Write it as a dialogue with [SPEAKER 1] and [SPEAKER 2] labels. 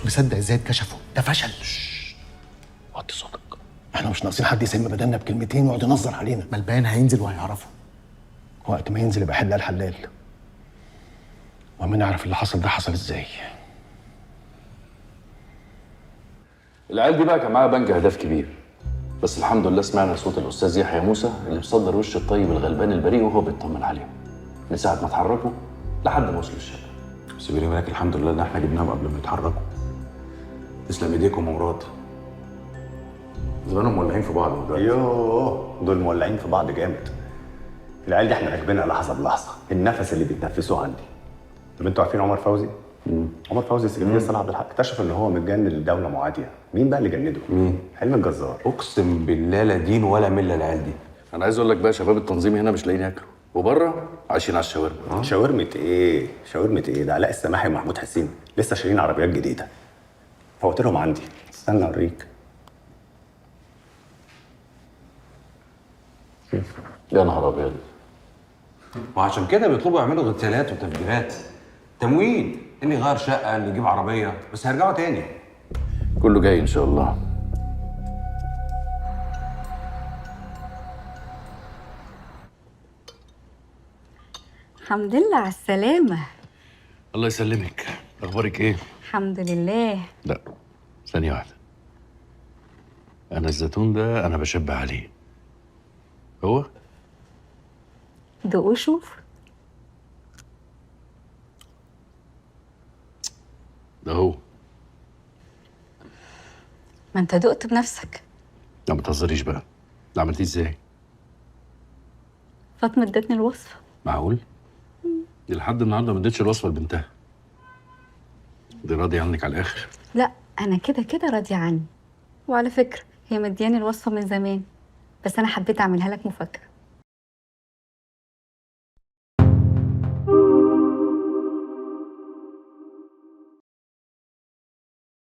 [SPEAKER 1] مش مصدق ازاي اتكشفوا، ده فشل.
[SPEAKER 2] وطي صوتك.
[SPEAKER 3] احنا مش ناقصين حد يسم بدلنا بكلمتين ويقعد ينظر علينا.
[SPEAKER 1] ما البيان هينزل وهيعرفوا.
[SPEAKER 3] وقت ما ينزل يبقى حلال حلال. ومن يعرف اللي حصل ده حصل ازاي.
[SPEAKER 2] العيال دي بقى كان معاها بنك اهداف كبير، بس الحمد لله سمعنا صوت الاستاذ يحيى موسى اللي مصدر وش الطيب الغلبان البريء وهو بيطمن عليهم من ساعه ما اتحركوا لحد ما وصلوا الشقه.
[SPEAKER 4] بس بيني وبينك الحمد لله ان احنا جبناهم قبل ما يتحركوا. تسلم ايديكم يا مراد. زمانهم مولعين في بعض دلوقتي.
[SPEAKER 5] يوه دول مولعين في بعض جامد. العيال دي احنا راكبينها لحظه بلحظه، النفس اللي بيتنفسوه عندي. طب انتوا عارفين عمر فوزي؟ عمر فوزي السكرتير صلاح عبد الحق اكتشف ان هو متجند لدوله معاديه. مين بقى اللي جنده؟
[SPEAKER 4] مين؟
[SPEAKER 5] حلمي الجزار.
[SPEAKER 4] اقسم بالله لا دين ولا مله العيال دي.
[SPEAKER 2] انا عايز اقول لك بقى شباب التنظيم هنا مش لاقيين ياكلوا، وبره عايشين على الشاورما.
[SPEAKER 5] شاورمة ايه؟ شاورمة ايه؟ ده علاء السماحي ومحمود حسين لسه شارين عربيات جديده. فواتيرهم عندي، استنى اوريك.
[SPEAKER 2] يا نهار ابيض.
[SPEAKER 4] وعشان كده بيطلبوا يعملوا اغتيالات وتفجيرات. تمويل، اللي يغير شقه، اللي يجيب عربيه، بس هيرجعوا تاني.
[SPEAKER 2] كله جاي ان شاء الله.
[SPEAKER 6] الحمد لله على السلامة.
[SPEAKER 2] الله يسلمك. اخبارك ايه؟
[SPEAKER 6] الحمد لله.
[SPEAKER 2] لا، ثانيه واحده. انا الزيتون ده انا بشبع عليه. هو
[SPEAKER 6] دوق وشوف.
[SPEAKER 2] ده هو.
[SPEAKER 6] ما انت دقت بنفسك.
[SPEAKER 2] لا ما تهزريش بقى. ده عملتيه ازاي؟
[SPEAKER 6] فاطمة ادتني الوصفة.
[SPEAKER 2] معقول؟ دي لحد النهارده ما اديتش الوصفه لبنتها. دي راضيه عنك على الاخر.
[SPEAKER 6] لا انا كده كده راضية عني. وعلى فكرة هي مدياني الوصفة من زمان، بس انا حبيت اعملها لك مفاجأة.